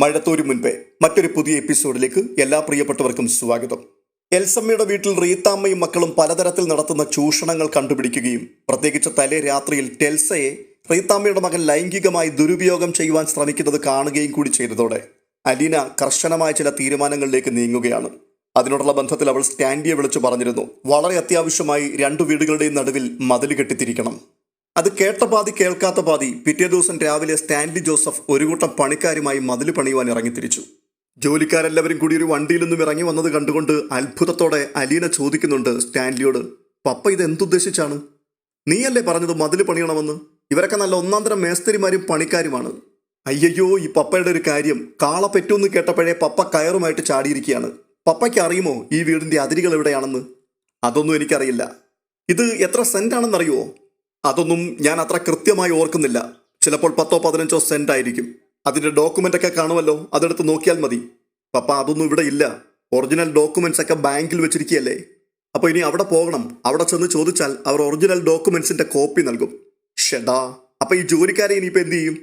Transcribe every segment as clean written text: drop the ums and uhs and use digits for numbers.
മഴത്തോരു മുൻപേ മറ്റൊരു പുതിയ എപ്പിസോഡിലേക്ക് എല്ലാ പ്രിയപ്പെട്ടവർക്കും സ്വാഗതം. എൽസമ്മയുടെ വീട്ടിൽ റീത്താമ്മയും മക്കളും പലതരത്തിൽ നടത്തുന്ന ചൂഷണങ്ങൾ കണ്ടുപിടിക്കുകയും പ്രത്യേകിച്ച് തലേ രാത്രിയിൽ ടെൽസയെ റീത്താമ്മയുടെ മകൻ ലൈംഗികമായി ദുരുപയോഗം ചെയ്യുവാൻ ശ്രമിക്കുന്നത് കാണുകയും കൂടി ചെയ്തതോടെ അലീന കർശനമായ ചില തീരുമാനങ്ങളിലേക്ക് നീങ്ങുകയാണ്. അതിനോടുള്ള ബന്ധത്തിൽ അവൾ സ്റ്റാൻഡിയെ വിളിച്ചു പറഞ്ഞിരുന്നു, വളരെ അത്യാവശ്യമായി 2 വീടുകളുടെയും നടുവിൽ മതിൽ കെട്ടിത്തിരിക്കണം. അത് കേട്ട പാതി കേൾക്കാത്ത പാതി പിറ്റേ ദിവസം രാവിലെ സ്റ്റാൻലി ജോസഫ് ഒരു കൂട്ടം പണിക്കാരുമായി മതിൽ പണിയുവാൻ ഇറങ്ങിത്തിരിച്ചു. ജോലിക്കാരെല്ലാവരും കൂടി ഒരു വണ്ടിയിൽ നിന്നും ഇറങ്ങി വന്നത് കണ്ടുകൊണ്ട് അത്ഭുതത്തോടെ അലീന ചോദിക്കുന്നുണ്ട് സ്റ്റാൻലിയോട്, പപ്പ ഇത് എന്തുദ്ദേശിച്ചാണ്? നീയല്ലേ പറഞ്ഞത് മതിൽ പണിയണമെന്ന്? ഇവരൊക്കെ നല്ല ഒന്നാന്തരം മേസ്തരിമാരും പണിക്കാരുമാണ്. അയ്യയ്യോ, ഈ പപ്പയുടെ ഒരു കാര്യം, കാള പെറ്റൂന്ന് കേട്ടപ്പോഴേ പപ്പ കയറുമായിട്ട് ചാടിയിരിക്കുകയാണ്. പപ്പയ്ക്ക് അറിയുമോ ഈ വീടിന്റെ അതിരുകൾ എവിടെയാണെന്ന്? അതൊന്നും എനിക്കറിയില്ല. ഇത് എത്ര സെന്റാണെന്നറിയുമോ? അതൊന്നും ഞാൻ അത്ര കൃത്യമായി ഓർക്കുന്നില്ല. ചിലപ്പോൾ 10-15 സെന്റ് ആയിരിക്കും. അതിന്റെ ഡോക്യുമെന്റ് ഒക്കെ കാണുമല്ലോ, അതെടുത്ത് നോക്കിയാൽ മതി. പപ്പ, അതൊന്നും ഇവിടെ ഇല്ല. ഒറിജിനൽ ഡോക്യുമെന്റ്സ് ഒക്കെ ബാങ്കിൽ വെച്ചിരിക്കുകയല്ലേ. അപ്പോൾ ഇനി അവിടെ പോകണം. അവിടെ ചെന്ന് ചോദിച്ചാൽ അവർ ഒറിജിനൽ ഡോക്യുമെന്റ്സിന്റെ കോപ്പി നൽകും. ഷെടാ, അപ്പൊ ഈ ജോലിക്കാരെ ഇനിയിപ്പോൾ എന്ത് ചെയ്യും?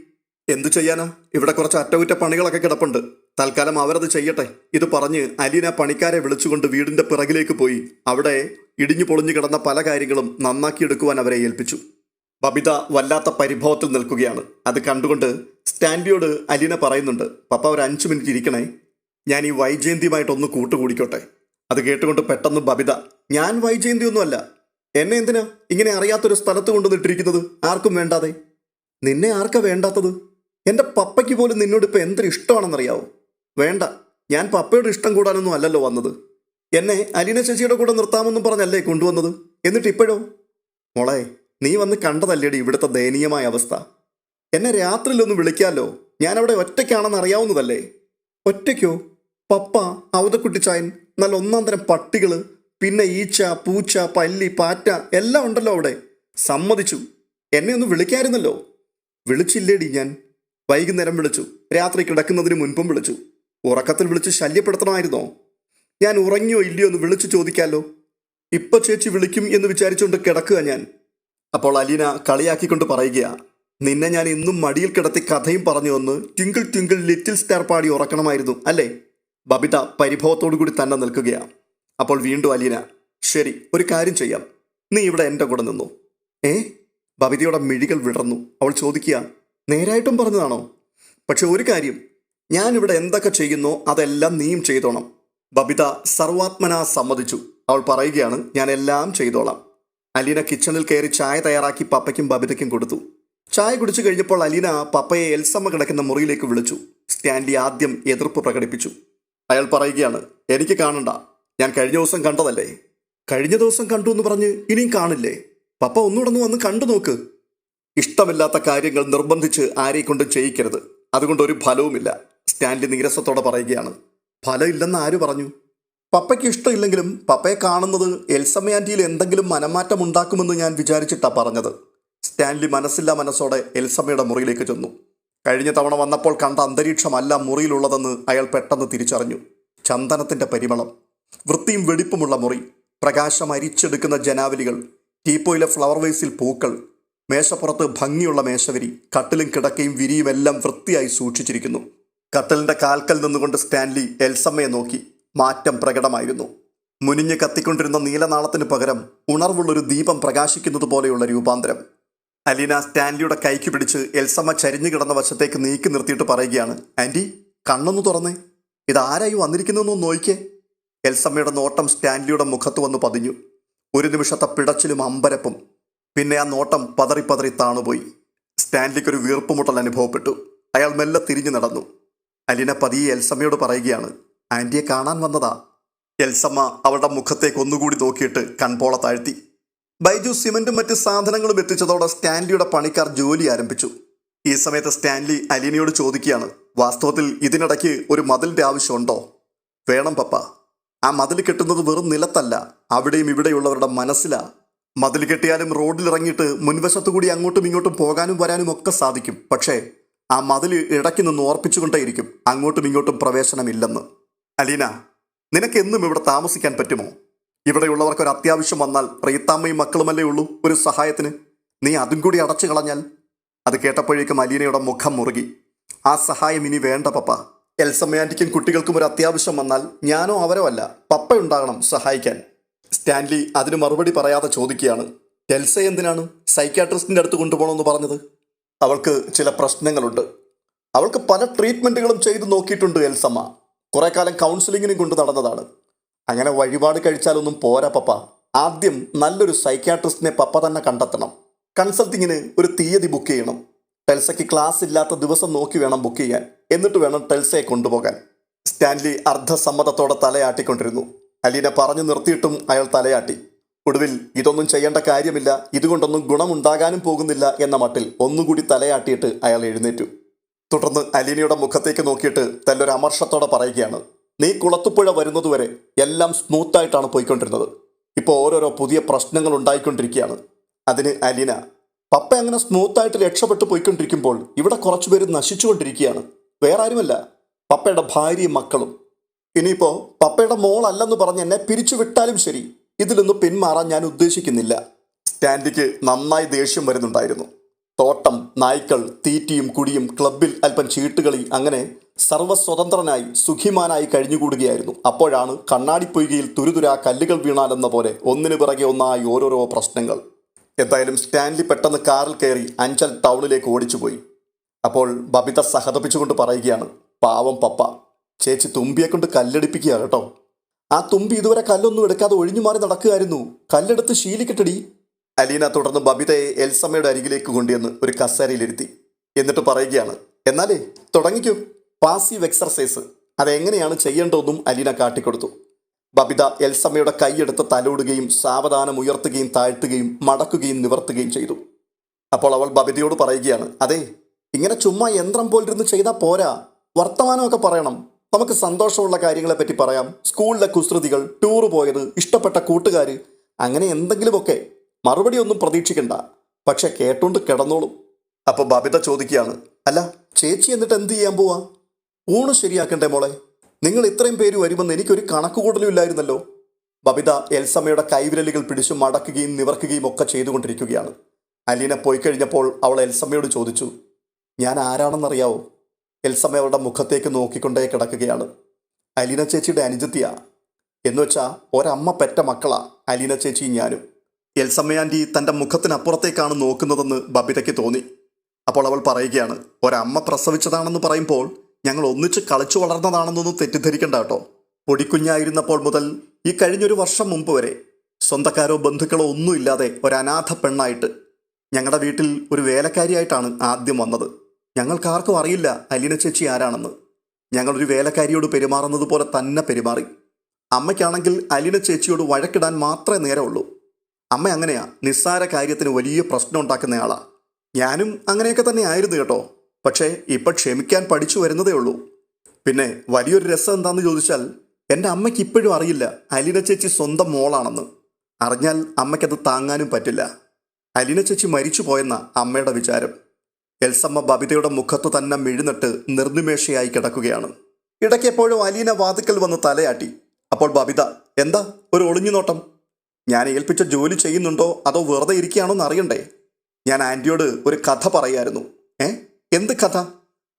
എന്തു ചെയ്യാനാ? ഇവിടെ കുറച്ച് അറ്റകുറ്റപ്പണികളൊക്കെ കിടപ്പുണ്ട്. തൽക്കാലം അവരത് ചെയ്യട്ടെ. ഇത് പറഞ്ഞ് അലീന പണിക്കാരെ വിളിച്ചുകൊണ്ട് വീടിന്റെ പിറകിലേക്ക് പോയി അവിടെ ഇടിഞ്ഞു പൊളിഞ്ഞു കിടന്ന പല കാര്യങ്ങളും നന്നാക്കിയെടുക്കുവാൻ അവരെ ഏൽപ്പിച്ചു. ബബിത വല്ലാത്ത പരിഭവത്തിൽ നിൽക്കുകയാണ്. അത് കണ്ടുകൊണ്ട് സ്റ്റാൻലിയോട് അലീന പറയുന്നുണ്ട്, പപ്പ ഒരു 5 മിനിറ്റ് ഇരിക്കണേ, ഞാൻ ഈ വൈജയന്തിയുമായിട്ടൊന്ന് കൂട്ടുകൂടിക്കോട്ടെ. അത് കേട്ടുകൊണ്ട് പെട്ടെന്ന് ബബിത, ഞാൻ വൈജയന്തിയൊന്നുമല്ല. എന്നെ എന്തിനാ ഇങ്ങനെ അറിയാത്തൊരു സ്ഥലത്ത് കൊണ്ടുവന്നിട്ടിരിക്കുന്നത്? ആർക്കും വേണ്ടാതെ. നിന്നെ ആർക്കാ വേണ്ടാത്തത്? എൻ്റെ പപ്പയ്ക്ക് പോലും നിന്നോട് ഇപ്പം എന്തൊരു ഇഷ്ടമാണെന്നറിയാവോ? വേണ്ട, ഞാൻ പപ്പയുടെ ഇഷ്ടം കൂടാനൊന്നും അല്ലല്ലോ വന്നത്. എന്നെ അലീന ചേച്ചിയുടെ കൂടെ നിർത്താമെന്നും പറഞ്ഞല്ലേ കൊണ്ടുവന്നത്. എന്നിട്ട് ഇപ്പോഴോ? മോളെ, നീ വന്ന് കണ്ടതല്ലേടി ഇവിടുത്തെ ദയനീയമായ അവസ്ഥ. എന്നെ രാത്രിയിലൊന്ന് വിളിക്കാമല്ലോ, ഞാനവിടെ ഒറ്റയ്ക്കാണെന്ന് അറിയാവുന്നതല്ലേ. ഒറ്റയ്ക്കോ? പപ്പ, അവതക്കുട്ടിച്ചായൻ, നല്ല ഒന്നാന്തരം പട്ടികള്, പിന്നെ ഈച്ച, പൂച്ച, പല്ലി, പാറ്റ എല്ലാം ഉണ്ടല്ലോ അവിടെ. സമ്മതിച്ചു. എന്നെ ഒന്ന് വിളിക്കായിരുന്നല്ലോ. വിളിച്ചില്ലേടി ഞാൻ? വൈകുന്നേരം വിളിച്ചു, രാത്രി കിടക്കുന്നതിന് മുൻപും വിളിച്ചു. ഉറക്കത്തിൽ വിളിച്ച് ശല്യപ്പെടുത്തണമായിരുന്നോ? ഞാൻ ഉറങ്ങിയോ ഇല്ലയോ എന്ന് വിളിച്ചു ചോദിക്കാമല്ലോ. ഇപ്പൊ ചേച്ചി വിളിക്കും എന്ന് വിചാരിച്ചുകൊണ്ട് കിടക്കുക ഞാൻ. അപ്പോൾ അലീന കളിയാക്കിക്കൊണ്ട് പറയുകയാ, നിന്നെ ഞാൻ ഇന്നും മടിയിൽ കിടത്തി കഥയും പറഞ്ഞു വന്ന് ട്വിങ്കിൾ ട്വിങ്കിൾ ലിറ്റിൽ സ്റ്റാർ പാടി ഉറക്കണമായിരുന്നു അല്ലേ? ബബിത പരിഭവത്തോടു കൂടി തന്നെ നിൽക്കുകയാ. അപ്പോൾ വീണ്ടും അലീന, ശരി, ഒരു കാര്യം ചെയ്യാം, നീ ഇവിടെ എൻ്റെ കൂടെ നിന്നു. ബബിതയുടെ മിഴികൾ വിടർന്നു. അവൾ ചോദിക്കുക, നേരായിട്ടും പറഞ്ഞതാണോ? പക്ഷെ ഒരു കാര്യം, ഞാനിവിടെ എന്തൊക്കെ ചെയ്യുന്നോ അതെല്ലാം നീയും ചെയ്തോണം. ബബിത സർവാത്മന സമ്മതിച്ചു. അവൾ പറയുകയാണ്, ഞാൻ എല്ലാം ചെയ്തോളാം. അലീന കിച്ചണിൽ കയറി ചായ തയ്യാറാക്കി പപ്പയ്ക്കും ബബിതയ്ക്കും കൊടുത്തു. ചായ കുടിച്ചു കഴിഞ്ഞപ്പോൾ അലീന പപ്പയെ എൽസമ്മ കിടക്കുന്ന മുറിയിലേക്ക് വിളിച്ചു. സ്റ്റാൻലി ആദ്യം എതിർപ്പ് പ്രകടിപ്പിച്ചു. അയാൾ പറയുകയാണ്, എനിക്ക് കാണണ്ട, ഞാൻ കഴിഞ്ഞ ദിവസം കണ്ടതല്ലേ. കഴിഞ്ഞ ദിവസം കണ്ടു എന്ന് പറഞ്ഞ് ഇനിയും കാണില്ലേ? പപ്പ ഒന്നുകൂടെ വന്ന് കണ്ടു നോക്ക്. ഇഷ്ടമില്ലാത്ത കാര്യങ്ങൾ നിർബന്ധിച്ച് ആരെക്കൊണ്ടും ചെയ്യിക്കരുത്, അതുകൊണ്ട് ഒരു ഫലവുമില്ല. സ്റ്റാൻലി നീരസത്തോടെ പറയുകയാണ്. ഫലമില്ലെന്ന് ആര് പറഞ്ഞു? പപ്പയ്ക്ക് ഇഷ്ടമില്ലെങ്കിലും പപ്പയെ കാണുന്നത് എൽസമ്മ ആൻറ്റിയിൽ എന്തെങ്കിലും മനംമാറ്റം ഉണ്ടാക്കുമെന്ന് ഞാൻ വിചാരിച്ചിട്ടാ പറഞ്ഞത്. സ്റ്റാൻലി മനസ്സില്ലാ മനസ്സോടെ എൽസമ്മയുടെ മുറിയിലേക്ക് ചെന്നു. കഴിഞ്ഞ തവണ വന്നപ്പോൾ കണ്ട അന്തരീക്ഷമല്ല മുറിയിലുള്ളതെന്ന് അയാൾ പെട്ടെന്ന് തിരിച്ചറിഞ്ഞു. ചന്ദനത്തിൻ്റെ പരിമളം, വൃത്തിയും വെടിപ്പുമുള്ള മുറി, പ്രകാശം അരിച്ചെടുക്കുന്ന ജനാവലികൾ, ടീപ്പോയിലെ ഫ്ലവർ വേസിൽ പൂക്കൾ, മേശപ്പുറത്ത് ഭംഗിയുള്ള മേശവരി, കട്ടിലും കിടക്കയും വിരിയും എല്ലാം വൃത്തിയായി സൂക്ഷിച്ചിരിക്കുന്നു. കട്ടിലിൻ്റെ കാൽക്കൽ നിന്നുകൊണ്ട് സ്റ്റാൻലി എൽസമ്മയെ നോക്കി. മാറ്റം പ്രകടമായിരുന്നു. മുനിഞ്ഞ് കത്തിക്കൊണ്ടിരുന്ന നീലനാളത്തിന് പകരം ഉണർവുള്ളൊരു ദീപം പ്രകാശിക്കുന്നത് പോലെയുള്ള രൂപാന്തരം. അലീന സ്റ്റാൻലിയുടെ കൈക്ക് പിടിച്ച് എൽസമ്മ ചരിഞ്ഞു കിടന്ന വശത്തേക്ക് നീക്കി നിർത്തിയിട്ട് പറയുകയാണ്, ആൻറ്റി, കണ്ണൊന്ന് തുറന്നേ, ഇതാരായി വന്നിരിക്കുന്നതെന്നൊന്ന് നോയിക്കേ. എൽസമ്മയുടെ നോട്ടം സ്റ്റാൻലിയുടെ മുഖത്ത് വന്ന് പതിഞ്ഞു. ഒരു നിമിഷത്തെ പിടച്ചിലും അമ്പരപ്പും. പിന്നെ ആ നോട്ടം പതറി താണുപോയി. സ്റ്റാൻലിക്കൊരു വീർപ്പുമുട്ടൽ അനുഭവപ്പെട്ടു. അയാൾ മെല്ലെ തിരിഞ്ഞു നടന്നു. അലീന പതിയെ എൽസമ്മയോട് പറയുകയാണ്, ആൻറ്റിയെ കാണാൻ വന്നതാ. എൽസമ്മ അവളുടെ മുഖത്തേക്ക് ഒന്നുകൂടി നോക്കിയിട്ട് കൺപോള താഴ്ത്തി. ബൈജു സിമന്റും മറ്റ് സാധനങ്ങളും എത്തിച്ചതോടെ സ്റ്റാൻലിയുടെ പണിക്കാർ ജോലി ആരംഭിച്ചു. ഈ സമയത്ത് സ്റ്റാൻലി അലീനയോട് ചോദിക്കുകയാണ്, വാസ്തവത്തിൽ ഇതിനിടയ്ക്ക് ഒരു മതിലിൻ്റെ ആവശ്യമുണ്ടോ? വേണം പപ്പ. ആ മതിൽ കെട്ടുന്നത് വെറും നിലത്തല്ല, അവിടെയും ഇവിടെയുള്ളവരുടെ മനസ്സിലാ. മതിൽ കെട്ടിയാലും റോഡിലിറങ്ങിയിട്ട് മുൻവശത്തുകൂടി അങ്ങോട്ടും ഇങ്ങോട്ടും പോകാനും വരാനും ഒക്കെ സാധിക്കും. പക്ഷേ ആ മതിൽ ഇടയ്ക്ക് നിന്ന് ഓർപ്പിച്ചുകൊണ്ടേയിരിക്കും അങ്ങോട്ടും ഇങ്ങോട്ടും പ്രവേശനമില്ലെന്ന്. അലീന, നിനക്ക് എന്നും ഇവിടെ താമസിക്കാൻ പറ്റുമോ? ഇവിടെയുള്ളവർക്ക് ഒരു അത്യാവശ്യം വന്നാൽ റീത്താമ്മയും മക്കളുമല്ലേ ഉള്ളൂ ഒരു സഹായത്തിന്. നീ അതും കൂടി അടച്ചു കളഞ്ഞാൽ? അത് കേട്ടപ്പോഴേക്കും അലീനയുടെ മുഖം മുറുകി. ആ സഹായം ഇനി വേണ്ട പപ്പ, എൽസമ്മ ആൻറ്റിക്കും കുട്ടികൾക്കും ഒരു അത്യാവശ്യം വന്നാൽ ഞാനോ അവരോ അല്ല, പപ്പയുണ്ടാകണം സഹായിക്കാൻ. സ്റ്റാൻലി അതിന് മറുപടി പറയാതെ ചോദിക്കുകയാണ്, എൽസ എന്തിനാണ് സൈക്യാട്രിസ്റ്റിൻ്റെ അടുത്ത് കൊണ്ടുപോകണമെന്ന് പറഞ്ഞത്? അവൾക്ക് ചില പ്രശ്നങ്ങളുണ്ട്. അവൾക്ക് പല ട്രീറ്റ്മെൻറ്റുകളും ചെയ്തു നോക്കിയിട്ടുണ്ട് എൽസമ്മ. കുറേ കാലം കൗൺസിലിങ്ങിനും കൊണ്ട് നടന്നതാണ്. അങ്ങനെ വഴിപാട് കഴിച്ചാലൊന്നും പോരാ പപ്പ. ആദ്യം നല്ലൊരു സൈക്യാട്രിസ്റ്റിനെ പപ്പ തന്നെ കണ്ടെത്തണം. കൺസൾട്ടിങ്ങിന് ഒരു തീയതി ബുക്ക് ചെയ്യണം. ടെൽസയ്ക്ക് ക്ലാസ് ഇല്ലാത്ത ദിവസം നോക്കി വേണം ബുക്ക് ചെയ്യാൻ. എന്നിട്ട് വേണം ടെൽസയെ കൊണ്ടുപോകാൻ. സ്റ്റാൻലി അർദ്ധസമ്മതത്തോടെ തലയാട്ടിക്കൊണ്ടിരുന്നു. അലീന പറഞ്ഞു നിർത്തിയിട്ടും അയാൾ തലയാട്ടി. ഒടുവിൽ ഇതൊന്നും ചെയ്യേണ്ട കാര്യമില്ല, ഇതുകൊണ്ടൊന്നും ഗുണമുണ്ടാകാനും പോകുന്നില്ല എന്ന മട്ടിൽ ഒന്നുകൂടി തലയാട്ടിയിട്ട് അയാൾ എഴുന്നേറ്റു. തുടർന്ന് അലീനയുടെ മുഖത്തേക്ക് നോക്കിയിട്ട് തല്ലൊരു അമർഷത്തോടെ പറയുകയാണ്, നീ കുളത്തുപുഴ വരുന്നതുവരെ എല്ലാം സ്മൂത്തായിട്ടാണ് പോയിക്കൊണ്ടിരുന്നത്. ഇപ്പോൾ ഓരോരോ പുതിയ പ്രശ്നങ്ങൾ ഉണ്ടായിക്കൊണ്ടിരിക്കുകയാണ്. അതിന് അലീന, പപ്പ അങ്ങനെ സ്മൂത്തായിട്ട് രക്ഷപ്പെട്ടു പോയിക്കൊണ്ടിരിക്കുമ്പോൾ ഇവിടെ കുറച്ചുപേര് നശിച്ചുകൊണ്ടിരിക്കുകയാണ്. വേറെ ആരുമല്ല, പപ്പയുടെ ഭാര്യയും മക്കളും. ഇനിയിപ്പോൾ പപ്പയുടെ മോളല്ലെന്ന് പറഞ്ഞ് എന്നെ പിരിച്ചു വിട്ടാലും ശരി, ഇതിലൊന്നും പിന്മാറാൻ ഞാൻ ഉദ്ദേശിക്കുന്നില്ല. സ്റ്റാൻലിക്ക് നന്നായി ദേഷ്യം വരുന്നുണ്ടായിരുന്നു. തോട്ടം, നായ്ക്കൾ, തീറ്റിയും കുടിയും, ക്ലബിൽ അല്പം ചീട്ടുകളി, അങ്ങനെ സർവ്വസ്വതന്ത്രനായി സുഖിമാനായി കഴിഞ്ഞുകൂടുകയായിരുന്നു. അപ്പോഴാണ് കണ്ണാടിപ്പൊയ്കയിൽ തുരുതുരാ കല്ലുകൾ വീണാലെന്ന പോലെ ഒന്നിനു പിറകെ ഒന്നായി ഓരോരോ പ്രശ്നങ്ങൾ. എന്തായാലും സ്റ്റാൻലി പെട്ടെന്ന് കാറിൽ കയറി അഞ്ചൽ ടൗണിലേക്ക് ഓടിച്ചുപോയി. അപ്പോൾ ബബിത സഹതപിച്ചുകൊണ്ട് പറയുകയാണ്, പാവം പപ്പ, ചേച്ചി തുമ്പിയെ കൊണ്ട് കല്ലെടുപ്പിക്കുക കേട്ടോ. ആ തുമ്പി ഇതുവരെ കല്ലൊന്നും എടുക്കാതെ ഒഴിഞ്ഞു മാറി നടക്കുകയായിരുന്നു. കല്ലെടുത്ത് ശീലിക്കട്ടടി. അലീന തുടർന്ന് ബബിതയെ എൽസമ്മയുടെ അരികിലേക്ക് കൊണ്ടുവന്ന് ഒരു കസേരയിലിരുത്തി. എന്നിട്ട് പറയുകയാണ്, എന്നാലേ തുടങ്ങിക്കൂ, പാസീവ് എക്സർസൈസ്. അതെങ്ങനെയാണ് ചെയ്യേണ്ടതെന്നും അലീന കാട്ടിക്കൊടുത്തു. ബബിത എൽസമ്മയുടെ കൈയെടുത്ത് തലോടുകയും സാവധാനം ഉയർത്തുകയും താഴ്ത്തുകയും മടക്കുകയും നിവർത്തുകയും ചെയ്തു. അപ്പോൾ അവൾ ബബിതയോട് പറയുകയാണ്, അതെ, ഇങ്ങനെ ചുമ്മാ യന്ത്രം പോലിരുന്ന് ചെയ്താൽ പോരാ, വർത്തമാനമൊക്കെ പറയണം. നമുക്ക് സന്തോഷമുള്ള കാര്യങ്ങളെപ്പറ്റി പറയാം. സ്കൂളിലെ കുസൃതികൾ, ടൂറ് പോയത്, ഇഷ്ടപ്പെട്ട കൂട്ടുകാർ, അങ്ങനെ എന്തെങ്കിലുമൊക്കെ. മറുപടി ഒന്നും പ്രതീക്ഷിക്കണ്ട, പക്ഷെ കേട്ടോണ്ട് കിടന്നോളും. അപ്പോൾ ബബിത ചോദിക്കുകയാണ്, അല്ല ചേച്ചി എന്നിട്ട് എന്ത് ചെയ്യാൻ പോവാ? ഊണ് ശരിയാക്കണ്ടേ മോളെ? നിങ്ങൾ ഇത്രയും പേര് വരുമെന്ന് എനിക്കൊരു കണക്കുകൂടലും ഇല്ലായിരുന്നല്ലോ. ബബിത എൽസമ്മയുടെ കൈവിരലുകൾ പിടിച്ചു മടക്കുകയും നിവർക്കുകയും ഒക്കെ ചെയ്തുകൊണ്ടിരിക്കുകയാണ്. അലീന പോയി കഴിഞ്ഞപ്പോൾ അവൾ എൽസമ്മയോട് ചോദിച്ചു, ഞാൻ ആരാണെന്നറിയാവോ? എൽസമ്മ അവളുടെ മുഖത്തേക്ക് നോക്കിക്കൊണ്ടേ കിടക്കുകയാണ്. അലീന ചേച്ചിയുടെ അനുജത്തിയാ. എന്നുവെച്ചാൽ ഒരമ്മ പെറ്റ മക്കളാ അലീന ചേച്ചിയും ഞാനും. എൽസമ്മ ആൻറ്റി തൻ്റെ മുഖത്തിനപ്പുറത്തേക്കാണ് നോക്കുന്നതെന്ന് ബബിതയ്ക്ക് തോന്നി. അപ്പോൾ അവൾ പറയുകയാണ്, ഒരമ്മ പ്രസവിച്ചതാണെന്ന് പറയുമ്പോൾ ഞങ്ങൾ ഒന്നിച്ച് കളിച്ചു വളർന്നതാണെന്നൊന്നും തെറ്റിദ്ധരിക്കണ്ട കേട്ടോ. പൊടിക്കുഞ്ഞായിരുന്നപ്പോൾ മുതൽ ഈ കഴിഞ്ഞൊരു വർഷം മുമ്പ് വരെ സ്വന്തക്കാരോ ബന്ധുക്കളോ ഒന്നുമില്ലാതെ ഒരനാഥ പെണ്ണായിട്ട് ഞങ്ങളുടെ വീട്ടിൽ ഒരു വേലക്കാരിയായിട്ടാണ് ആദ്യം വന്നത്. ഞങ്ങൾക്കാർക്കും അറിയില്ല അലീന ചേച്ചി ആരാണെന്ന്. ഞങ്ങളൊരു വേലക്കാരിയോട് പെരുമാറുന്നത് പോലെ തന്നെ പെരുമാറി. അമ്മയ്ക്കാണെങ്കിൽ അലീന ചേച്ചിയോട് വഴക്കിടാൻ മാത്രമേ നേരമുള്ളൂ. അമ്മ അങ്ങനെയാ, നിസ്സാര കാര്യത്തിന് വലിയ പ്രശ്നം ഉണ്ടാക്കുന്നയാളാ. ഞാനും അങ്ങനെയൊക്കെ തന്നെ ആയിരുന്നു കേട്ടോ. പക്ഷേ ഇപ്പം ക്ഷമിക്കാൻ പഠിച്ചു വരുന്നതേ ഉള്ളൂ. പിന്നെ വലിയൊരു രസം എന്താണെന്ന് ചോദിച്ചാൽ, എൻ്റെ അമ്മയ്ക്ക് ഇപ്പോഴും അറിയില്ല അലീന ചേച്ചി സ്വന്തം മോളാണെന്ന്. അറിഞ്ഞാൽ അമ്മയ്ക്കത് താങ്ങാനും പറ്റില്ല. അലീന ചേച്ചി മരിച്ചു പോയെന്ന അമ്മയുടെ വിചാരം. എൽസമ്മ ബബിതയുടെ മുഖത്ത് തന്നെ മിഴുന്നിട്ട് നിർനിമേഷയായി കിടക്കുകയാണ്. ഇടയ്ക്ക് എപ്പോഴും അലീന വാതിക്കൽ വന്ന് തലയാട്ടി. അപ്പോൾ ബബിത, എന്താ ഒരു ഒളിഞ്ഞു നോട്ടം? ഞാൻ ഏൽപ്പിച്ച ജോലി ചെയ്യുന്നുണ്ടോ അതോ വെറുതെ ഇരിക്കുകയാണോന്ന് അറിയണ്ടേ? ഞാൻ ആൻറ്റിയോട് ഒരു കഥ പറയായിരുന്നു. എന്ത് കഥ?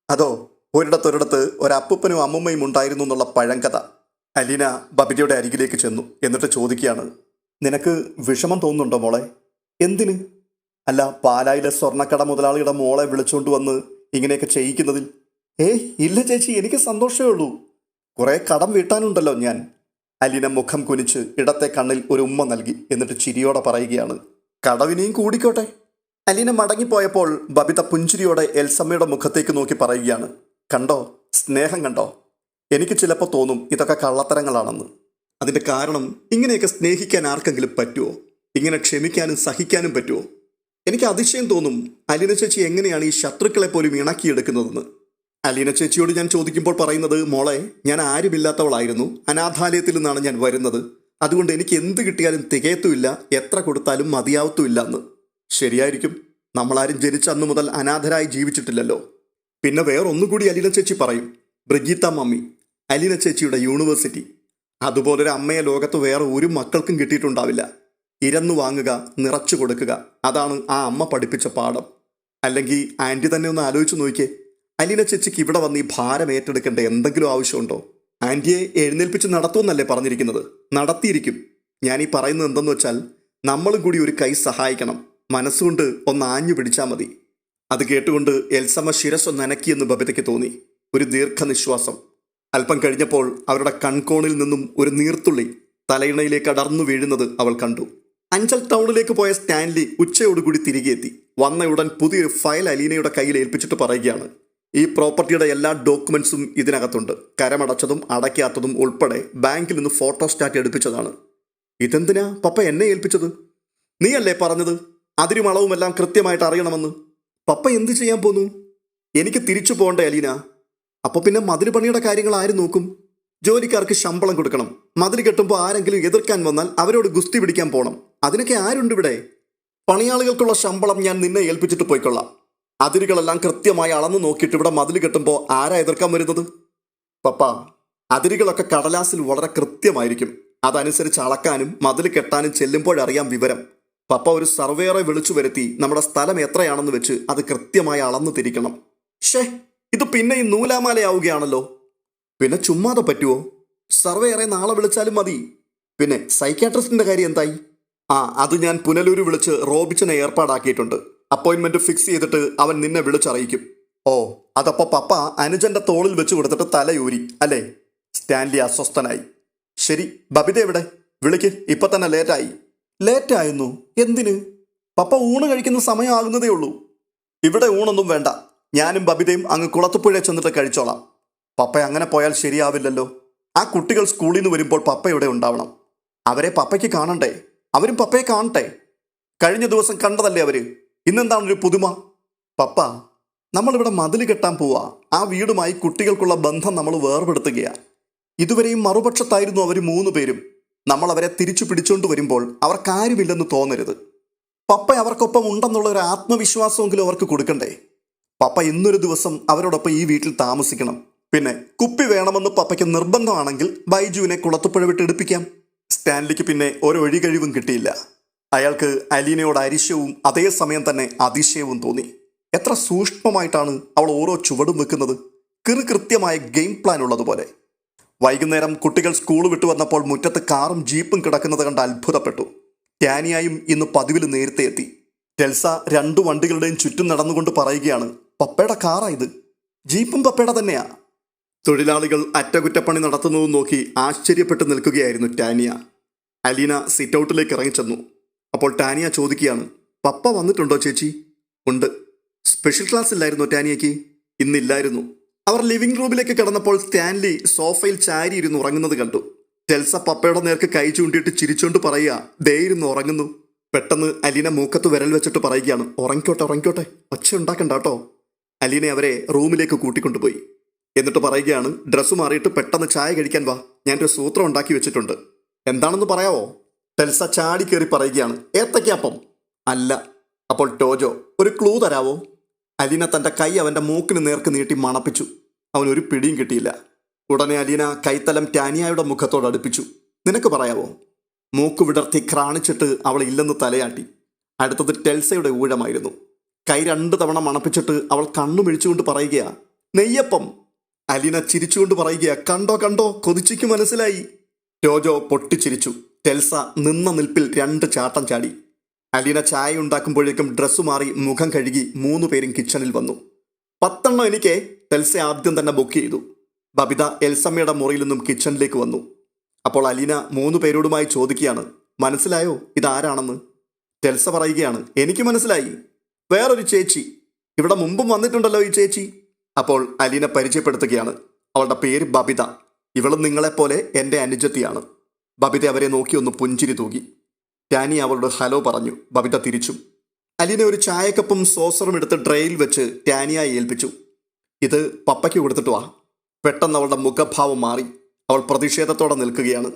അതോ ഒരിടത്തൊരിടത്ത് ഒരപ്പൂപ്പനും അമ്മുമ്മയും ഉണ്ടായിരുന്നു എന്നുള്ള പഴങ്കഥ. അലീന ബബിതയുടെ അരികിലേക്ക് ചെന്നു. എന്നിട്ട് ചോദിക്കുകയാണ്, നിനക്ക് വിഷമം തോന്നുന്നുണ്ടോ മോളെ? എന്തിന്? അല്ല, പാലായിലെ സ്വർണ്ണക്കട മുതലാളിയുടെ മോളെ വിളിച്ചുകൊണ്ട് വന്ന് ഇങ്ങനെയൊക്കെ ചെയ്യിക്കുന്നതിൽ. ഇല്ല ചേച്ചി, എനിക്ക് സന്തോഷമേ ഉള്ളൂ. കുറേ കടം വീട്ടാനുണ്ടല്ലോ ഞാൻ. അലീന മുഖം കുനിച്ച് ഇടത്തെ കണ്ണിൽ ഒരു ഉമ്മ നൽകി. എന്നിട്ട് ചിരിയോടെ പറയുകയാണ്, കടവിനെയും കൂടിക്കോട്ടെ. അലീന മടങ്ങിപ്പോയപ്പോൾ ബബിത പുഞ്ചിരിയോടെ എൽസമ്മയുടെ മുഖത്തേക്ക് നോക്കി പറയുകയാണ്, കണ്ടോ സ്നേഹം കണ്ടോ? എനിക്ക് ചിലപ്പോൾ തോന്നും ഇതൊക്കെ കള്ളത്തരങ്ങളാണെന്ന്. അതിൻ്റെ കാരണം, ഇങ്ങനെയൊക്കെ സ്നേഹിക്കാൻ ആർക്കെങ്കിലും പറ്റുമോ? ഇങ്ങനെ ക്ഷമിക്കാനും സഹിക്കാനും പറ്റുമോ? എനിക്ക് അതിശയം തോന്നും അലീന ചേച്ചി എങ്ങനെയാണ് ഈ ശത്രുക്കളെ പോലും ഇണക്കിയെടുക്കുന്നതെന്ന്. അലീന ചേച്ചിയോട് ഞാൻ ചോദിക്കുമ്പോൾ പറയുന്നത്, മോളെ, ഞാൻ ആരുമില്ലാത്തവളായിരുന്നു, അനാഥാലയത്തിൽ നിന്നാണ് ഞാൻ വരുന്നത്. അതുകൊണ്ട് എനിക്ക് എന്ത് കിട്ടിയാലും തികയത്തുമില്ല, എത്ര കൊടുത്താലും മതിയാവത്തുമില്ല എന്ന്. ശരിയായിരിക്കും, നമ്മളാരും ജനിച്ച അന്നു മുതൽ അനാഥരായി ജീവിച്ചിട്ടില്ലല്ലോ. പിന്നെ വേറൊന്നുകൂടി അലീന ചേച്ചി പറയും, ബ്രിഗീത്ത മമ്മി, അലീന ചേച്ചിയുടെ യൂണിവേഴ്സിറ്റി. അതുപോലൊരു അമ്മയെ ലോകത്ത് വേറെ ഒരു മക്കൾക്കും കിട്ടിയിട്ടുണ്ടാവില്ല. ഇരന്നു വാങ്ങുക, നിറച്ചു കൊടുക്കുക, അതാണ് ആ അമ്മ പഠിപ്പിച്ച പാഠം. അല്ലെങ്കിൽ ആൻറ്റി തന്നെ ഒന്ന് ആലോചിച്ച് നോക്കിയേ, അലീന ചേച്ചിക്ക് ഇവിടെ വന്ന് ഈ ഭാരം ഏറ്റെടുക്കേണ്ട എന്തെങ്കിലും ആവശ്യമുണ്ടോ? ആൻറ്റിയെ എഴുന്നേൽപ്പിച്ച് നടത്തുമെന്നല്ലേ പറഞ്ഞിരിക്കുന്നത്? നടത്തിയിരിക്കും. ഞാനീ പറയുന്നത് എന്തെന്ന് വെച്ചാൽ, നമ്മളും കൂടി ഒരു കൈ സഹായിക്കണം. മനസ്സുകൊണ്ട് ഒന്ന് ആഞ്ഞു പിടിച്ചാൽ മതി. അത് കേട്ടുകൊണ്ട് എൽസമ്മ ശിരസ്സൊന്ന് അനക്കിയെന്ന് ബബിതയ്ക്ക് തോന്നി. ഒരു ദീർഘനിശ്വാസം. അല്പം കഴിഞ്ഞപ്പോൾ അവരുടെ കൺകോണിൽ നിന്നും ഒരു നീർത്തുള്ളി തലയിണയിലേക്ക് അടർന്നു വീഴുന്നത് അവൾ കണ്ടു. അഞ്ചൽ ടൗണിലേക്ക് പോയ സ്റ്റാൻലി ഉച്ചയോടുകൂടി തിരികെ എത്തി. വന്നയുടൻ പുതിയൊരു ഫയൽ അലീനയുടെ കയ്യിൽ ഏൽപ്പിച്ചിട്ട് പറയുകയാണ്, ഈ പ്രോപ്പർട്ടിയുടെ എല്ലാ ഡോക്യുമെന്റ്സും ഇതിനകത്തുണ്ട്. കരമടച്ചതും അടയ്ക്കാത്തതും ഉൾപ്പെടെ ബാങ്കിൽ നിന്ന് ഫോട്ടോസ്റ്റാറ്റ് എടുപ്പിച്ചതാണ്. ഇതെന്തിനാ പപ്പ എന്നെ ഏൽപ്പിച്ചത്? നീയല്ലേ പറഞ്ഞത് അതിരും അളവുമെല്ലാം കൃത്യമായിട്ട് അറിയണമെന്ന്? പപ്പ എന്ത് ചെയ്യാൻ പോന്നു? എനിക്ക് തിരിച്ചു പോകണ്ടേ അലീന? അപ്പോൾ പിന്നെ മതിൽ പണിയുടെ കാര്യങ്ങൾ ആര് നോക്കും? ജോലിക്കാർക്ക് ശമ്പളം കൊടുക്കണം. മതിൽ കെട്ടുമ്പോൾ ആരെങ്കിലും എതിർക്കാൻ വന്നാൽ അവരോട് ഗുസ്തി പിടിക്കാൻ പോകണം. അതിനൊക്കെ ആരുണ്ട് ഇവിടെ? പണിയാളുകൾക്കുള്ള ശമ്പളം ഞാൻ നിന്നെ ഏൽപ്പിച്ചിട്ട് പോയിക്കൊള്ളാം. അതിരുകളെല്ലാം കൃത്യമായി അളന്നു നോക്കിയിട്ട് ഇവിടെ മതിൽ കെട്ടുമ്പോൾ ആരാ എതിർക്കാൻ വരുന്നത്? പപ്പ, അതിരുകളൊക്കെ കടലാസിൽ വളരെ കൃത്യമായിരിക്കും. അതനുസരിച്ച് അളക്കാനും മതിൽ കെട്ടാനും ചെല്ലുമ്പോഴറിയാം വിവരം. പപ്പ ഒരു സർവേയറെ വിളിച്ചു വരുത്തി നമ്മുടെ സ്ഥലം എത്രയാണെന്ന് വെച്ച് അത് കൃത്യമായി അളന്നു തിരിക്കണം. ഷേ, ഇത് പിന്നെ ഈ നൂലാമാലയാവുകയാണല്ലോ. പിന്നെ ചുമ്മാതെ പറ്റുമോ? സർവേയറെ നാളെ വിളിച്ചാലും മതി. പിന്നെ സൈക്യാട്രിസ്റ്റിന്റെ കാര്യം എന്തായി? അത് ഞാൻ പുനലൂര് വിളിച്ച് റോബിച്ചനെ ഏർപ്പാടാക്കിയിട്ടുണ്ട്. അപ്പോയിന്റ്മെന്റ് ഫിക്സ് ചെയ്തിട്ട് അവൻ നിന്നെ വിളിച്ചറിയിക്കും. ഓ, അതപ്പോ പപ്പ അനുജന്റെ തോളിൽ വെച്ച് കൊടുത്തിട്ട് തലയൂരി അല്ലേ? സ്റ്റാൻലി അസ്വസ്ഥനായി. ശരി, ബബിത എവിടെ? വിളിക്ക്, ഇപ്പൊ തന്നെ ലേറ്റായി. ലേറ്റായിരുന്നു? എന്തിന്? പപ്പ ഊണ് കഴിക്കുന്ന സമയമാകുന്നതേ ഉള്ളൂ. ഇവിടെ ഊണൊന്നും വേണ്ട. ഞാനും ബബിതയും അങ്ങ് കുളത്തുപുഴ ചെന്നിട്ട് കഴിച്ചോളാം. പപ്പ അങ്ങനെ പോയാൽ ശരിയാവില്ലല്ലോ. ആ കുട്ടികൾ സ്കൂളിൽ നിന്ന് വരുമ്പോൾ പപ്പ ഇവിടെ ഉണ്ടാവണം. അവരെ പപ്പയ്ക്ക് കാണണ്ടേ? അവരും പപ്പയെ കാണട്ടെ. കഴിഞ്ഞ ദിവസം കണ്ടതല്ലേ അവര്. ഇന്നെന്താണൊരു പുതുമ? പപ്പ, നമ്മളിവിടെ മതിൽ കെട്ടാൻ പോവാ. ആ വീടുമായി കുട്ടികൾക്കുള്ള ബന്ധം നമ്മൾ വേർപെടുത്തുകയാ. ഇതുവരെയും മറുപക്ഷത്തായിരുന്നു അവർ 3 പേരും. നമ്മൾ അവരെ തിരിച്ചു പിടിച്ചുകൊണ്ട് വരുമ്പോൾ അവർക്കാരുമില്ലെന്ന് തോന്നരുത്. പപ്പ അവർക്കൊപ്പം ഉണ്ടെന്നുള്ള ഒരു ആത്മവിശ്വാസമെങ്കിലും അവർക്ക് കൊടുക്കണ്ടേ? പപ്പ ഇന്നൊരു ദിവസം അവരോടൊപ്പം ഈ വീട്ടിൽ താമസിക്കണം. പിന്നെ കുപ്പി വേണമെന്ന് പപ്പയ്ക്ക് നിർബന്ധമാണെങ്കിൽ ബൈജുവിനെ കുളത്തുപുഴ വിട്ട് എടുപ്പിക്കാം. സ്റ്റാൻലിക്ക് പിന്നെ ഒരൊഴികഴിവും കിട്ടിയില്ല. അയാൾക്ക് അലീനയോട് അരിശവും അതേസമയം തന്നെ അതിശയവും തോന്നി. എത്ര സൂക്ഷ്മമായിട്ടാണ് അവൾ ഓരോ ചുവടും വെക്കുന്നത്. കൃത്യമായ ഗെയിം പ്ലാൻ ഉള്ളതുപോലെ. വൈകുന്നേരം കുട്ടികൾ സ്കൂൾ വിട്ടു വന്നപ്പോൾ മുറ്റത്ത് കാറും ജീപ്പും കിടക്കുന്നത് കണ്ട് അത്ഭുതപ്പെട്ടു. ടാനിയായും ഇന്ന് പതിവിൽ നേരത്തെ എത്തി. ടെൽസ 2 വണ്ടികളുടെയും ചുറ്റും നടന്നുകൊണ്ട് പറയുകയാണ്, പപ്പയുടെ കാറാ ഇത്. ജീപ്പും പപ്പയുടെ തന്നെയാ. തൊഴിലാളികൾ അറ്റകുറ്റപ്പണി നടത്തുന്നത് നോക്കി ആശ്ചര്യപ്പെട്ട് നിൽക്കുകയായിരുന്നു ടാനിയ. അലീന സിറ്റൗട്ടിലേക്ക് ഇറങ്ങിച്ചെന്നു. അപ്പോൾ ടാനിയ ചോദിക്കുകയാണ്, പപ്പ വന്നിട്ടുണ്ടോ ചേച്ചി? ഉണ്ട്. സ്പെഷ്യൽ ക്ലാസ് ഇല്ലായിരുന്നോ ടാനിയയ്ക്ക്? ഇന്നില്ലായിരുന്നു. അവർ ലിവിംഗ് റൂമിലേക്ക് കിടന്നപ്പോൾ സ്റ്റാൻലി സോഫയിൽ ചാരിയിരുന്ന് ഉറങ്ങുന്നത് കണ്ടു. ടെൽസ പപ്പയുടെ നേർക്ക് കൈ ചൂണ്ടിയിട്ട് ചിരിച്ചോണ്ട് പറയുക, ദേ ഇരുന്ന് ഉറങ്ങുന്നു. പെട്ടെന്ന് അലീന മൂക്കത്ത് വിരൽ വെച്ചിട്ട് പറയുകയാണ്, ഉറങ്ങിക്കോട്ടെ, ഒച്ച ഉണ്ടാക്കണ്ട കേട്ടോ. അലീന അവരെ റൂമിലേക്ക് കൂട്ടിക്കൊണ്ടുപോയി. എന്നിട്ട് പറയുകയാണ്, ഡ്രസ്സ് മാറിയിട്ട് പെട്ടെന്ന് ചായ കഴിക്കാൻ വാ, ഞാനൊരു സൂത്രം ഉണ്ടാക്കി വെച്ചിട്ടുണ്ട്. എന്താണെന്ന് പറയാവോ? ടെൽസ ചാടി കയറി പറയുകയാണ്, ഏത്തയ്ക്കാപ്പം. അല്ല. അപ്പോൾ ടോജോ, ഒരു ക്ലൂ തരാവോ? അലീന തൻ്റെ കൈ അവൻ്റെ മൂക്കിന് നേർക്ക് നീട്ടി മണപ്പിച്ചു. അവനൊരു പിടിയും കിട്ടിയില്ല. ഉടനെ അലീന കൈത്തലം ടാനിയായുടെ മുഖത്തോട് അടുപ്പിച്ചു. നിനക്ക് പറയാവോ? മൂക്ക് വിടർത്തി ക്രാണിച്ചിട്ട് അവൾ ഇല്ലെന്ന് തലയാട്ടി. അടുത്തത് ടെൽസയുടെ ഊഴമായിരുന്നു. കൈ 2 തവണ മണപ്പിച്ചിട്ട് അവൾ കണ്ണുമിഴിച്ചുകൊണ്ട് പറയുകയാ, നെയ്യപ്പം. അലീന ചിരിച്ചുകൊണ്ട് പറയുകയാ, കണ്ടോ കൊതിച്ചിക്ക് മനസ്സിലായി. ടോജോ പൊട്ടിച്ചിരിച്ചു. ടെൽസ നിന്ന നിൽപ്പിൽ 2 ചാട്ടം ചാടി. അലീന ചായ ഉണ്ടാക്കുമ്പോഴേക്കും ഡ്രസ്സ് മാറി മുഖം കഴുകി 3 പേരും കിച്ചണിൽ വന്നു. 10 എണ്ണം എനിക്ക്. ടെൽസ ആദ്യം തന്നെ ബുക്ക് ചെയ്തു. ബബിത എൽസമ്മയുടെ മുറിയിൽ നിന്നും കിച്ചണിലേക്ക് വന്നു. അപ്പോൾ അലീന 3 പേരോടുമായി ചോദിക്കുകയാണ്, മനസ്സിലായോ ഇതാരാണെന്ന്? ടെൽസ പറയുകയാണ്, എനിക്ക് മനസ്സിലായി. വേറൊരു ചേച്ചി ഇവിടെ മുമ്പും വന്നിട്ടുണ്ടല്ലോ ഈ ചേച്ചി. അപ്പോൾ അലീന പരിചയപ്പെടുത്തുകയാണ്. അവളുടെ പേര് ബബിത. ഇവളും നിങ്ങളെപ്പോലെ എൻ്റെ അനുജത്തിയാണ്. ബബിത അവരെ നോക്കി ഒന്ന് പുഞ്ചിരി തൂകി. ടാനി അവളോട് ഹലോ പറഞ്ഞു. ബബിത തിരിച്ചു. അലീന ഒരു ചായക്കപ്പും സോസറും എടുത്ത് ട്രേയിൽ വെച്ച് ടാനിയായി ഏൽപ്പിച്ചു. ഇത് പപ്പയ്ക്ക് കൊടുത്തിട്ട് വാ. പെട്ടെന്ന് അവളുടെ മുഖഭാവം മാറി. അവൾ പ്രതിഷേധത്തോടെ നിൽക്കുകയാണ്.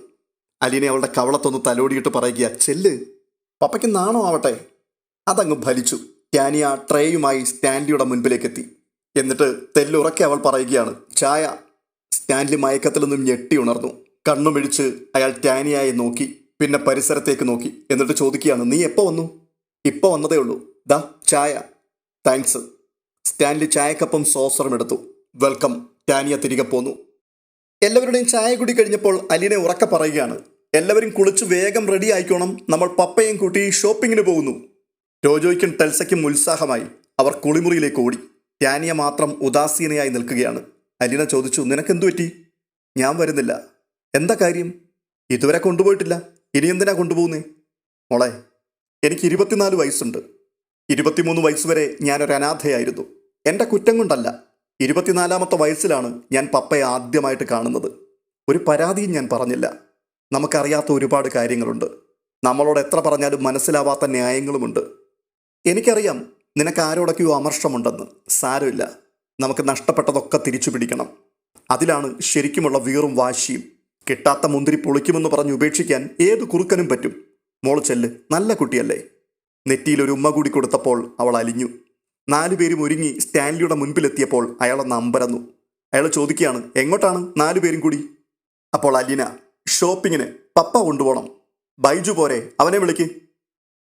അലീന അവളുടെ കവളത്തൊന്ന് തലോടിയിട്ട് പറയുക, ചെല്ല്, പപ്പയ്ക്ക് നാണോ ആവട്ടെ. അതങ്ങ് ഫലിച്ചു. ടാനിയ ട്രേയുമായി സ്റ്റാൻലിയുടെ മുൻപിലേക്കെത്തി. എന്നിട്ട് തെല്ലുറക്കെ അവൾ പറയുകയാണ്, ചായ. സ്റ്റാൻലി മയക്കത്തിൽ നിന്നും ഞെട്ടി ഉണർന്നു. കണ്ണുമിഴിച്ച് അയാൾ ടാനിയായെ നോക്കി. പിന്നെ പരിസരത്തേക്ക് നോക്കി. എന്നിട്ട് ചോദിക്കുകയാണ്, നീ എപ്പോൾ വന്നു? ഇപ്പോൾ വന്നതേ ഉള്ളൂ. ദാ ചായ. താങ്ക്സ്. സ്റ്റാൻലി ചായക്കപ്പം സോസറും എടുത്തു. വെൽക്കം. ടാനിയ തിരികെ പോന്നു. എല്ലാവരുടെയും ചായ കുടി കഴിഞ്ഞപ്പോൾ അലീന ഉറക്കെ പറയുകയാണ്, എല്ലാവരും കുളിച്ച് വേഗം റെഡി ആയിക്കോണം, നമ്മൾ പപ്പയും കൂട്ടി ഷോപ്പിങ്ങിന് പോകുന്നു. ടോജോയ്ക്കും ടെൽസയ്ക്കും ഉത്സാഹമായി. അവർ കുളിമുറിയിലേക്ക് ഓടി. ടാനിയ മാത്രം ഉദാസീനയായി നിൽക്കുകയാണ്. അലീന ചോദിച്ചു, നിനക്കെന്തു പറ്റി? ഞാൻ വരുന്നില്ല. എന്താ കാര്യം? ഇതുവരെ കൊണ്ടുപോയിട്ടില്ല, ഇനി എന്തിനാ കൊണ്ടുപോകുന്നേ? മോളെ, എനിക്ക് 24 വയസ്സുണ്ട്. 23 വയസ്സ് വരെ ഞാനൊരു അനാഥയായിരുന്നു. എൻ്റെ കുറ്റം കൊണ്ടല്ല. 24ാമത്തെ വയസ്സിലാണ് ഞാൻ പപ്പയെ ആദ്യമായിട്ട് കാണുന്നത്. ഒരു പരാതിയും ഞാൻ പറഞ്ഞില്ല. നമുക്കറിയാത്ത ഒരുപാട് കാര്യങ്ങളുണ്ട്. നമ്മളോട് എത്ര പറഞ്ഞാലും മനസ്സിലാവാത്ത ന്യായങ്ങളുമുണ്ട്. എനിക്കറിയാം നിനക്ക് ആരോടൊക്കെയോ അമർഷമുണ്ടെന്ന്. സാരമില്ല, നമുക്ക് നഷ്ടപ്പെട്ടതൊക്കെ തിരിച്ചു പിടിക്കണം. അതിലാണ് ശരിക്കുമുള്ള വീറും വാശിയും. കിട്ടാത്ത മുന്തിരി പൊളിക്കുമെന്ന് പറഞ്ഞ് ഉപേക്ഷിക്കാൻ ഏത് കുറുക്കനും പറ്റും. മോള് ചെല്ല്, നല്ല കുട്ടിയല്ലേ. നെറ്റിയിൽ ഒരു ഉമ്മ കൂടി കൊടുത്തപ്പോൾ അവൾ അലിഞ്ഞു. 4 പേരും ഒരുങ്ങി സ്റ്റാൻലിയുടെ മുൻപിലെത്തിയപ്പോൾ അയാളൊന്ന് അമ്പരന്നു. അയാൾ ചോദിക്കുകയാണ്, എങ്ങോട്ടാണ് 4 പേരും കൂടി? അപ്പോൾ അലീന, ഷോപ്പിങ്ങിന്. പപ്പ കൊണ്ടുപോകണം. ബൈജു പോരെ, അവനെ വിളിക്ക്.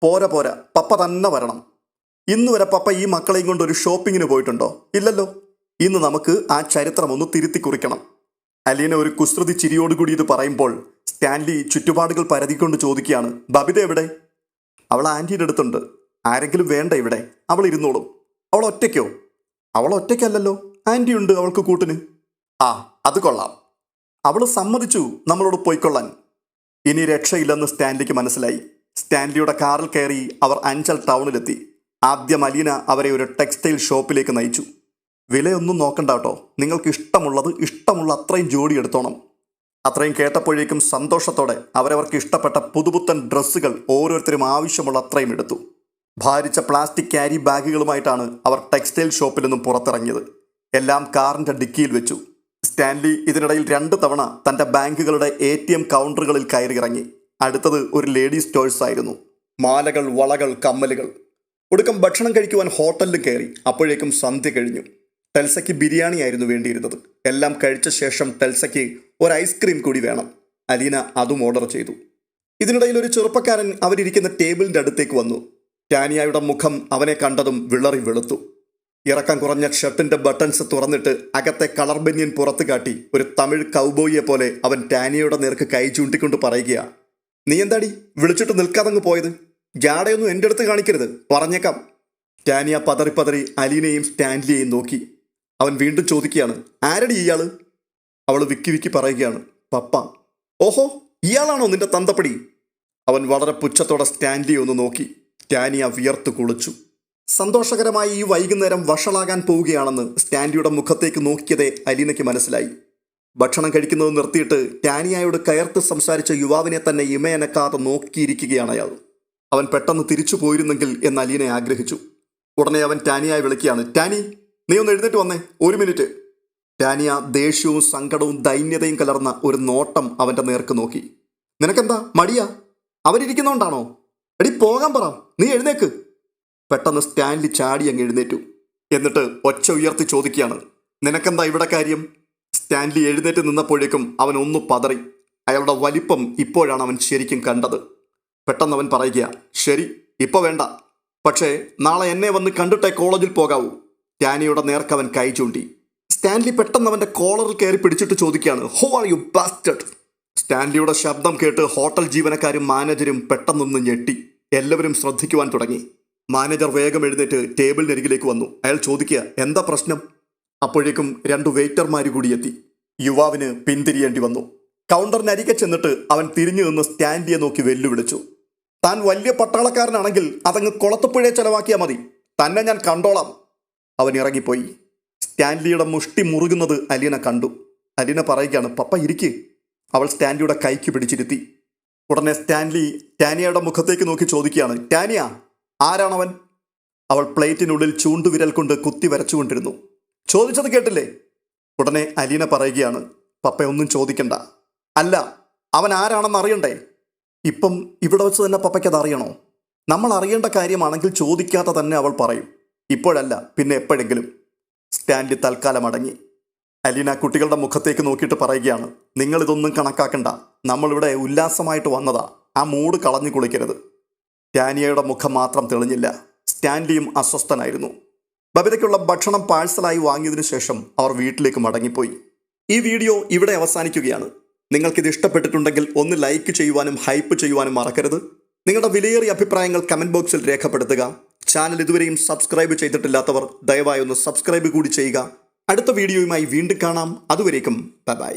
പോരാ, പപ്പ തന്നെ വരണം. ഇന്ന് വരെ പപ്പ ഈ മക്കളെയും കൊണ്ട് ഒരു ഷോപ്പിങ്ങിന് പോയിട്ടുണ്ടോ? ഇല്ലല്ലോ. ഇന്ന് നമുക്ക് ആ ചരിത്രം ഒന്ന് തിരുത്തി കുറിക്കണം. അലീന ഒരു കുസൃതി ചിരിയോടുകൂടി ഇത് പറയുമ്പോൾ സ്റ്റാൻലി ചുറ്റുപാടുകൾ പരതിക്കൊണ്ട് ചോദിക്കുകയാണ്, ബബിത എവിടെ? അവൾ ആൻറ്റിയുടെ അടുത്തുണ്ട്. ആരെങ്കിലും വേണ്ട ഇവിടെ? അവൾ ഇരുന്നോളും. അവൾ ഒറ്റയ്ക്കോ? അവൾ ഒറ്റയ്ക്കല്ലല്ലോ, ആൻറ്റിയുണ്ട് അവൾക്ക് കൂട്ടിന്. ആ, അത് കൊള്ളാം. അവൾ സമ്മതിച്ചു നമ്മളോട് പോയിക്കൊള്ളാൻ. ഇനി രക്ഷയില്ലെന്ന് സ്റ്റാൻലിക്ക് മനസ്സിലായി. സ്റ്റാൻലിയുടെ കാറിൽ കയറി അവർ അഞ്ചൽ ടൗണിലെത്തി. ആദ്യം അലീന അവരെ ഒരു ടെക്സ്റ്റൈൽ ഷോപ്പിലേക്ക് നയിച്ചു. വിലയൊന്നും നോക്കണ്ട കേട്ടോ, നിങ്ങൾക്ക് ഇഷ്ടമുള്ളത് ഇഷ്ടമുള്ള അത്രയും ജോഡി എടുത്തോണം. അത്രയും കേട്ടപ്പോഴേക്കും സന്തോഷത്തോടെ അവരവർക്ക് ഇഷ്ടപ്പെട്ട പുതുപുത്തൻ ഡ്രസ്സുകൾ ഓരോരുത്തരും ആവശ്യമുള്ള അത്രയും എടുത്തു. ഭാരിച്ച പ്ലാസ്റ്റിക് ക്യാരി ബാഗുകളുമായിട്ടാണ് അവർ ടെക്സ്റ്റൈൽ ഷോപ്പിൽ നിന്നും പുറത്തിറങ്ങിയത്. എല്ലാം കാറിൻ്റെ ഡിക്കിയിൽ വെച്ചു. സ്റ്റാൻലി ഇതിനിടയിൽ 2 തവണ തൻ്റെ ബാങ്കുകളുടെ ATM കൗണ്ടറുകളിൽ കയറിയിറങ്ങി. അടുത്തത് ഒരു ലേഡീസ് ടോയ്സ് ആയിരുന്നു. മാലകൾ, വളകൾ, കമ്മലുകൾ. ഒടുക്കം ഭക്ഷണം കഴിക്കുവാൻ ഹോട്ടലിൽ കയറി. അപ്പോഴേക്കും സന്ധ്യ കഴിഞ്ഞു. ടെൽസയ്ക്ക് ബിരിയാണി ആയിരുന്നു വേണ്ടിയിരുന്നത്. എല്ലാം കഴിച്ച ശേഷം ടെൽസയ്ക്ക് ഒരു ഐസ്ക്രീം കൂടി വേണം. അലീന അതും ഓർഡർ ചെയ്തു. ഇതിനിടയിൽ ഒരു ചെറുപ്പക്കാരൻ അവരിയ്ക്കുന്ന ടേബിളിൻ്റെ അടുത്തേക്ക് വന്നു. ടാനിയയുടെ മുഖം അവനെ കണ്ടതും വിളറി വെളുത്തു. ഇറക്കം കുറഞ്ഞ ഷർട്ടിൻ്റെ ബട്ടൺസ് തുറന്നിട്ട് അകത്തെ കളർ ബനിയൻ പുറത്ത് കാട്ടി ഒരു തമിഴ് കൗബോയിയെ പോലെ അവൻ ടാനിയയുടെ നേർക്ക് കൈ ചൂണ്ടിക്കൊണ്ട് പറയുകയാ, നീ എന്താടി വിളിച്ചിട്ട് നിൽക്കാതങ്ങ് പോയത്? ജാടയൊന്നും എൻ്റെ അടുത്ത് കാണിക്കരുത്, പറഞ്ഞേക്കാം. ടാനിയ പതറി അലീനയും സ്റ്റാൻലിയെയും നോക്കി. അവൻ വീണ്ടും ചോദിക്കുകയാണ്, ആരടി ഇയാള്? അവൾ വിക്കി പറയുകയാണ്, പപ്പ. ഓഹോ, ഇയാളാണോ നിന്റെ തന്തപ്പടി? അവൻ വളരെ പുച്ഛത്തോടെ സ്റ്റാൻലിയെ ഒന്ന് നോക്കി. ടാനിയ വിയർത്ത് കുളിച്ചു. സന്തോഷകരമായി ഈ വൈകുന്നേരം വഷളാകാൻ പോവുകയാണെന്ന് സ്റ്റാൻലിയുടെ മുഖത്തേക്ക് നോക്കിയതേ അലീനയ്ക്ക് മനസ്സിലായി. ഭക്ഷണം കഴിക്കുന്നത് നിർത്തിയിട്ട് ടാനിയയോട് കയർത്ത് സംസാരിച്ച യുവാവിനെ തന്നെ ഇമയനക്കാതെ നോക്കിയിരിക്കുകയാണ് അയാൾ. അവൻ പെട്ടെന്ന് തിരിച്ചു പോയിരുന്നെങ്കിൽ എന്ന് അലീന ആഗ്രഹിച്ചു. ഉടനെ അവൻ ടാനിയയെ വിളിക്കുകയാണ്, ടാനി, നീ ഒന്ന് എഴുന്നേറ്റ് വന്നേ, 1 മിനിറ്റ്. ടാനിയ ദേഷ്യവും സങ്കടവും ദൈന്യതയും കലർന്ന ഒരു നോട്ടം അവൻ്റെ നേർക്ക് നോക്കി. നിനക്കെന്താ മടിയാ? അവരിയ്ക്കുന്നോണ്ടാണോ? എടി പോകാൻ പറ, നീ എഴുന്നേക്ക്. പെട്ടെന്ന് സ്റ്റാൻലി ചാടി അങ്ങ് എഴുന്നേറ്റു. എന്നിട്ട് ഒച്ച ഉയർത്തി ചോദിക്കുകയാണ്, നിനക്കെന്താ ഇവിടെ കാര്യം? സ്റ്റാൻലി എഴുന്നേറ്റ് നിന്നപ്പോഴേക്കും അവൻ ഒന്ന് പതറി. അയാളുടെ വലിപ്പം ഇപ്പോഴാണ് അവൻ ശരിക്കും കണ്ടത്. പെട്ടെന്ന് അവൻ പറയുക, ശരി, ഇപ്പോൾ വേണ്ട, പക്ഷേ നാളെ എന്നെ വന്ന് കണ്ടിട്ടേ കോളേജിൽ പോകാവൂ. ടാനിയുടെ നേർക്കവൻ കൈ ചൂണ്ടി. സ്റ്റാൻലി പെട്ടെന്ന് അവൻ്റെ കോളറിൽ കയറി പിടിച്ചിട്ട് ചോദിക്കുകയാണ്, ഹോ ആർ യു ബാസ്റ്റഡ്? സ്റ്റാൻലിയുടെ ശബ്ദം കേട്ട് ഹോട്ടൽ ജീവനക്കാരും മാനേജരും പെട്ടെന്നൊന്ന് ഞെട്ടി. എല്ലാവരും ശ്രദ്ധിക്കുവാൻ തുടങ്ങി. മാനേജർ വേഗം എഴുന്നേറ്റ് ടേബിളിനരികിലേക്ക് വന്നു. അയാൾ ചോദിക്കുക, എന്താ പ്രശ്നം? അപ്പോഴേക്കും 2 വെയിറ്റർമാർ കൂടി എത്തി. യുവാവിന് പിന്തിരിയേണ്ടി വന്നു. കൗണ്ടറിനരികെ ചെന്നിട്ട് അവൻ തിരിഞ്ഞു നിന്ന് സ്റ്റാൻലിയെ നോക്കി വെല്ലുവിളിച്ചു, താൻ വലിയ പട്ടാളക്കാരനാണെങ്കിൽ അതങ്ങ് കുളത്തുപുഴയെ ചെലവാക്കിയാൽ മതി, തന്നെ ഞാൻ കണ്ടോളാം. അവൻ ഇറങ്ങിപ്പോയി. സ്റ്റാൻലിയുടെ മുഷ്ടി മുറുകുന്നത് അലീന കണ്ടു. അലീന പറയുകയാണ്, പപ്പ ഇരിക്ക്. അവൾ സ്റ്റാൻലിയുടെ കൈക്ക് പിടിച്ചിരുത്തി. ഉടനെ സ്റ്റാൻലി ടാനിയയുടെ മുഖത്തേക്ക് നോക്കി ചോദിക്കുകയാണ്, ടാനിയ, ആരാണവൻ? അവൾ പ്ലേറ്റിനുള്ളിൽ ചൂണ്ടുവിരൽ കൊണ്ട് കുത്തി വരച്ചുകൊണ്ടിരുന്നു. ചോദിച്ചത് കേട്ടില്ലേ? ഉടനെ അലീന പറയുകയാണ്, പപ്പ ഒന്നും ചോദിക്കണ്ട. അല്ല, അവൻ ആരാണെന്ന് അറിയണ്ടേ? ഇപ്പം ഇവിടെ വെച്ച് തന്നെ പപ്പയ്ക്കത് അറിയണോ? നമ്മൾ അറിയേണ്ട കാര്യമാണെങ്കിൽ ചോദിക്കാതെ തന്നെ അവൾ പറയും. ഇപ്പോഴല്ല, പിന്നെ എപ്പോഴെങ്കിലും. സ്റ്റാൻലി തൽക്കാലം അടങ്ങി. അലീന കുട്ടികളുടെ മുഖത്തേക്ക് നോക്കിയിട്ട് പറയുകയാണ്, നിങ്ങളിതൊന്നും കണക്കാക്കണ്ട, നമ്മളിവിടെ ഉല്ലാസമായിട്ട് വന്നതാ, ആ മൂഡ് കളഞ്ഞു കുളിക്കരുത്. ടാനിയയുടെ മുഖം മാത്രം തെളിഞ്ഞില്ല. സ്റ്റാൻലിയും അസ്വസ്ഥനായിരുന്നു. ബബിതയ്ക്കുള്ള ഭക്ഷണം പാഴ്സലായി വാങ്ങിയതിനു ശേഷം അവർ വീട്ടിലേക്ക് മടങ്ങിപ്പോയി. ഈ വീഡിയോ ഇവിടെ അവസാനിക്കുകയാണ്. നിങ്ങൾക്കിത് ഇഷ്ടപ്പെട്ടിട്ടുണ്ടെങ്കിൽ ഒന്ന് ലൈക്ക് ചെയ്യുവാനും ഹൈപ്പ് ചെയ്യുവാനും മറക്കരുത്. നിങ്ങളുടെ വിലയേറിയ അഭിപ്രായങ്ങൾ കമൻറ്റ് ബോക്സിൽ രേഖപ്പെടുത്തുക. ചാനൽ ഇതുവരെയും സബ്സ്ക്രൈബ് ചെയ്തിട്ടില്ലാത്തവർ ദയവായി ഒന്ന് സബ്സ്ക്രൈബ് കൂടി ചെയ്യുക. അടുത്ത വീഡിയോയുമായി വീണ്ടും കാണാം. അതുവരേക്കും ബൈ.